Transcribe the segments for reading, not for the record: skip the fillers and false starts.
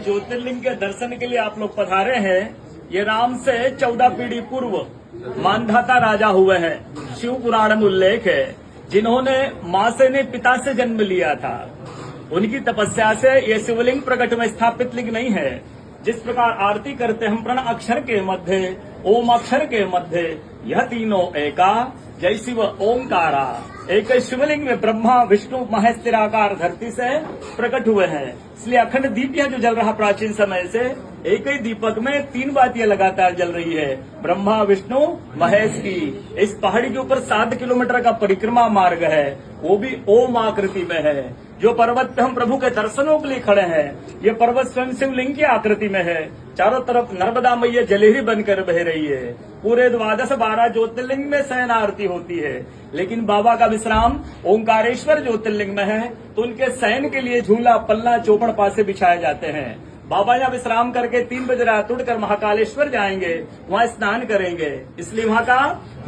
ज्योतिर्लिंग के दर्शन के लिए आप लोग पधारे हैं। ये राम से 14 पीढ़ी पूर्व मानधाता राजा हुए हैं। शिव पुराण में उल्लेख है, जिन्होंने मां से ने पिता से जन्म लिया था। उनकी तपस्या से ये शिवलिंग प्रकट में स्थापित लिंग नहीं है। जिस प्रकार आरती करते हम प्रण अक्षर के मध्य, ओम अक्षर के मध्य, यह तीनों एका, जय शिव ओंकारा। एक शिवलिंग में ब्रह्मा विष्णु महेश निराकार धरती से प्रकट हुए हैं। इसलिए अखंड दीप यह जो जल रहा प्राचीन समय से, एक ही दीपक में 3 बातियां लगातार जल रही है, ब्रह्मा विष्णु महेश की। इस पहाड़ी के ऊपर 7 किलोमीटर का परिक्रमा मार्ग है, वो भी ओम आकृति में है। जो पर्वत पे हम प्रभु के दर्शनों के लिए खड़े हैं, ये पर्वत स्वयं शिवलिंग की आकृति में है। चारों तरफ नर्मदा मैया जलेहरी बनकर बह रही है। पूरे 12 ज्योतिर्लिंग में शयन आरती होती है, लेकिन बाबा का विश्राम ओंकारेश्वर ज्योतिर्लिंग में है, तो उनके शयन के लिए झूला पल्ला चौपड़ पासे बिछाए जाते हैं। बाबा यहाँ विश्राम करके 3 बजे रात उठकर महाकालेश्वर जाएंगे, वहाँ स्नान करेंगे। इसलिए वहाँ का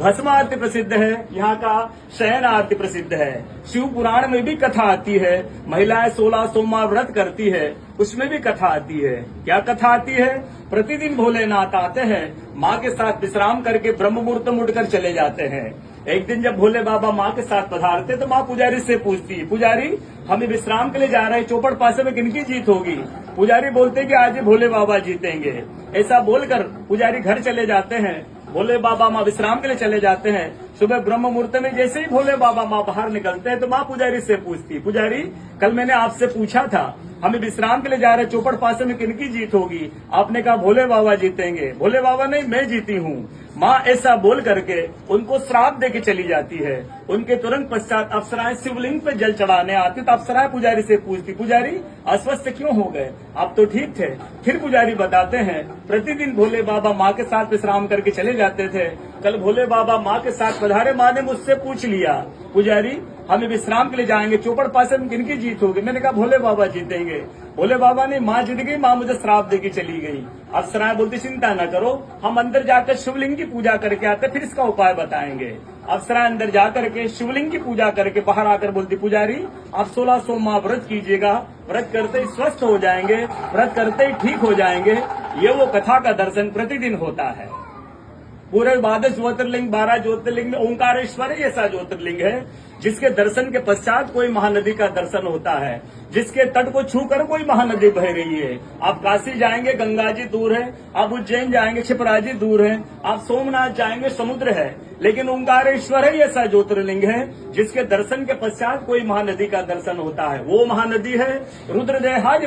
भस्म आरती प्रसिद्ध है, यहाँ का शयन आरती प्रसिद्ध है। शिव पुराण में भी कथा आती है, महिलाएं 16 सोमवार व्रत करती है, उसमें भी कथा आती है। क्या कथा आती है? प्रतिदिन भोलेनाथ आते हैं, माँ के साथ विश्राम करके ब्रह्म मुहूर्त में उठकर चले जाते हैं। एक दिन जब भोले बाबा माँ के साथ पधारते तो माँ पुजारी से पूछती, पुजारी हमें विश्राम के लिए जा रहे हैं, चौपड़ पासे में किनकी जीत होगी? पुजारी बोलते कि आज भोले बाबा जीतेंगे। ऐसा बोलकर पुजारी घर चले जाते हैं। भोले बाबा माँ विश्राम के लिए चले जाते हैं। सुबह ब्रह्म मुहूर्त में जैसे ही भोले बाबा माँ बाहर निकलते हैं तो माँ पुजारी से पूछती, पुजारी कल मैंने आपसे पूछा था, हमें विश्राम के लिए जा रहे चौपड़ पासे में किनकी जीत होगी? आपने कहा भोले बाबा जीतेंगे। भोले बाबा नहीं, मैं जीती हूँ। माँ ऐसा बोल करके उनको श्राप देके चली जाती है। उनके तुरंत पश्चात अप्सराएं शिवलिंग पे जल चढ़ाने आती तो अप्सराएं पुजारी से पूछती, पुजारी अस्वस्थ क्यों हो गए? आप तो ठीक थे। फिर पुजारी बताते हैं, प्रतिदिन भोले बाबा माँ के साथ विश्राम करके चले जाते थे। कल भोले बाबा माँ के साथ पधारे, माँ ने मुझसे पूछ लिया, पुजारी हमें विश्राम के लिए जाएंगे, चौपड़ पासे में किनकी जीत होगी? मैंने कहा भोले बाबा जीतेंगे। भोले बाबा ने माँ जीत गई, माँ मुझे श्राप देके चली गई। अप्सराएं बोलती चिंता न करो, हम अंदर जाकर शिवलिंग की पूजा करके आते, फिर इसका उपाय बताएंगे। अप्सराएं अंदर जाकर के शिवलिंग की पूजा करके बाहर आकर बोलती, पुजारी आप 16 सोमवार व्रत कीजिएगा, व्रत करते ही स्वस्थ हो जाएंगे, व्रत करते ही ठीक हो जाएंगे। ये वो कथा का दर्शन प्रतिदिन होता है। पूरे 12 ज्योतिर्लिंग 12 ज्योतिर्लिंग में ओंकारेश्वर ऐसा ज्योतिर्लिंग है जिसके दर्शन के पश्चात कोई महानदी का दर्शन होता है, जिसके तट को छूकर कोई महानदी बह रही है। आप काशी जाएंगे, गंगा जी दूर है। आप उज्जैन जाएंगे, क्षिप्रा जी दूर है। आप सोमनाथ जाएंगे, समुद्र है। लेकिन ओंकारेश्वर ऐसा ज्योतिर्लिंग है जिसके दर्शन के पश्चात कोई महानदी का दर्शन होता है। वो महानदी है रुद्रदेहाज